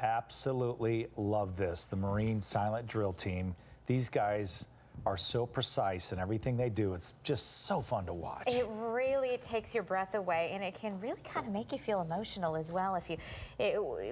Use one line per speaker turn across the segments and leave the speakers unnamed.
Absolutely love this. The Marine Silent Drill Team. These guys are so precise in everything they do. It's just so fun to watch.
It really takes your breath away, and it can really kind of make you feel emotional as well if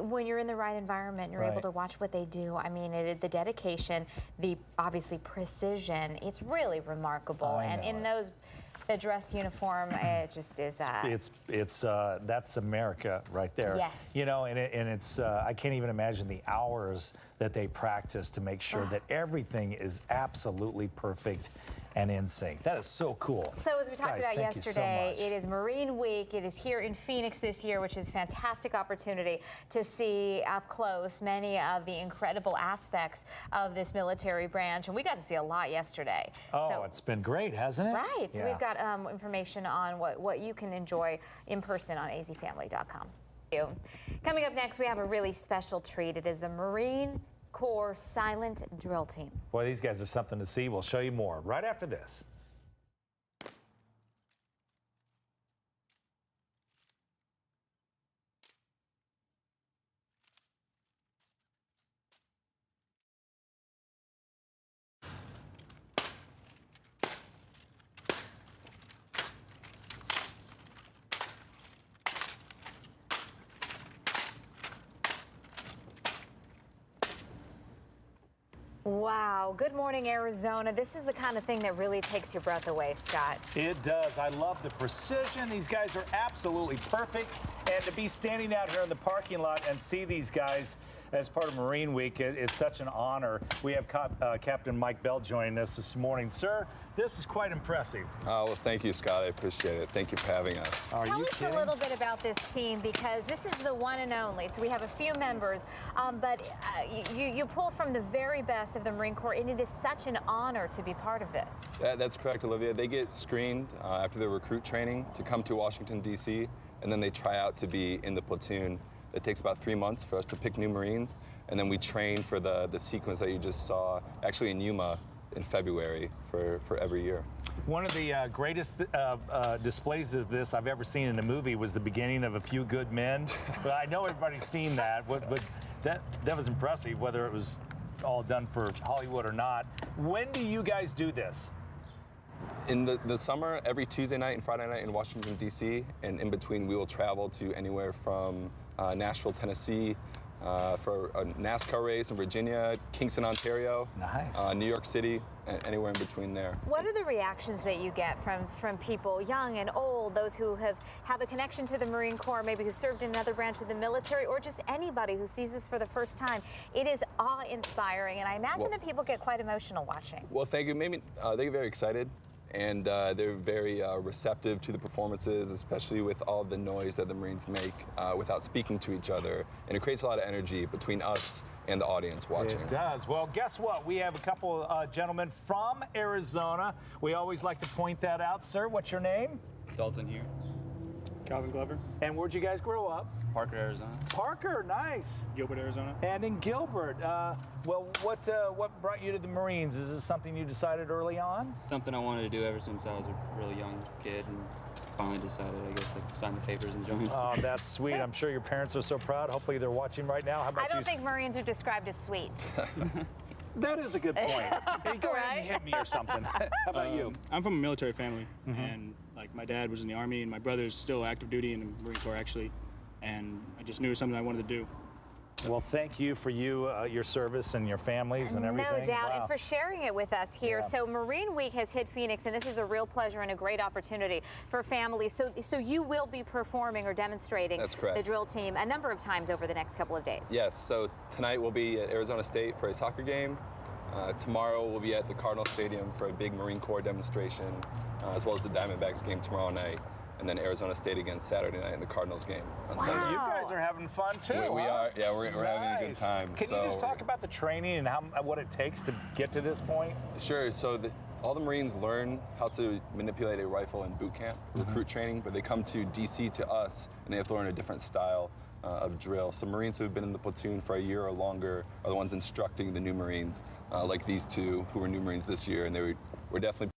when you're in the right environment, you're able to watch what they do. I mean, the dedication, the obviously precision, it's really remarkable. And in the dress uniform, it just is.
That's America right there.
Yes.
You know, and it's I can't even imagine the hours that they practice to make sure that everything is absolutely perfect and in sync. That is so cool.
So as we talked about yesterday,
so
it is Marine Week. It is here in Phoenix this year, which is a fantastic opportunity to see up close many of the incredible aspects of this military branch. And we got to see a lot yesterday.
Oh, so, it's been great, hasn't it?
Right. So we've got information on what you can enjoy in person on azfamily.com. Coming up next, we have a really special treat. It is the Marine Corps Silent Drill Team.
Boy, these guys are something to see. We'll show you more right after this.
Wow. Good morning, Arizona. This is the kind of thing that really takes your breath away, Scott.
It does. I love the precision. These guys are absolutely perfect. And to be standing out here in the parking lot and see these guys as part of Marine Week, it's such an honor. We have Captain Mike Bell joining us this morning. Sir, this is quite impressive.
Oh, well, thank you, Scott. I appreciate it. Thank you for having us.
Tell us a little bit about this team, because this is the one and only. So we have a few members, but you pull from the very best of the Marine Corps, and it is such an honor to be part of this.
That's correct, Olivia. They get screened after their recruit training to come to Washington, D.C., and then they try out to be in the platoon. It takes about 3 months for us to pick new Marines, and then we train for the sequence that you just saw, actually in Yuma in February for every year.
One of the greatest displays of this I've ever seen in a movie was the beginning of A Few Good Men. But I know everybody's seen that, but that was impressive, whether it was all done for Hollywood or not. When do you guys do this?
In the summer, every Tuesday night and Friday night in Washington, D.C., and in between we will travel to anywhere from Nashville, Tennessee, for a NASCAR race in Virginia, Kingston, Ontario, New York City, and anywhere in between there.
What are the reactions that you get from people, young and old, those who have a connection to the Marine Corps, maybe who served in another branch of the military, or just anybody who sees this for the first time? It is awe-inspiring, and I imagine that people get quite emotional watching.
Well, thank you. Maybe they get very excited, and they're very receptive to the performances, especially with all of the noise that the Marines make without speaking to each other. And it creates a lot of energy between us and the audience watching.
It does. Well, guess what? We have a couple gentlemen from Arizona. We always like to point that out. Sir, what's your name?
Dalton here.
Calvin Glover.
And where'd you guys grow up?
Parker, Arizona.
Parker, nice.
Gilbert, Arizona.
And in Gilbert. Well, what brought you to the Marines? Is this something you decided early on?
Something I wanted to do ever since I was a really young kid, and finally decided, I guess, to sign the papers and join.
Oh, that's sweet. I'm sure your parents are so proud. Hopefully they're watching right now. How about you?
I don't think Marines are described as sweet.
That is a good point. Hey, go ahead and hit me or something. How about you?
I'm from a military family, and like my dad was in the Army, and my brother's still active duty in the Marine Corps actually, and I just knew it was something I wanted to do.
Well, thank you for your service and your families and everything.
No doubt,
Wow.
and for sharing it with us here. So Marine Week has hit Phoenix, and this is a real pleasure and a great opportunity for families. So you will be performing or demonstrating the drill team a number of times over the next couple of days.
Yes, so tonight we'll be at Arizona State for a soccer game. Tomorrow we'll be at the Cardinal Stadium for a big Marine Corps demonstration, as well as the Diamondbacks game tomorrow night. And then Arizona State again Saturday night in the Cardinals game on Sunday.
You guys are having fun too.
We are, yeah, we're having a good time.
Can you just talk about the training and what it takes to get to this point?
Sure. So all the Marines learn how to manipulate a rifle in boot camp, recruit training, but they come to DC to us and they have to learn a different style of drill. So Marines who have been in the platoon for a year or longer are the ones instructing the new Marines, like these two who were new Marines this year, and they were definitely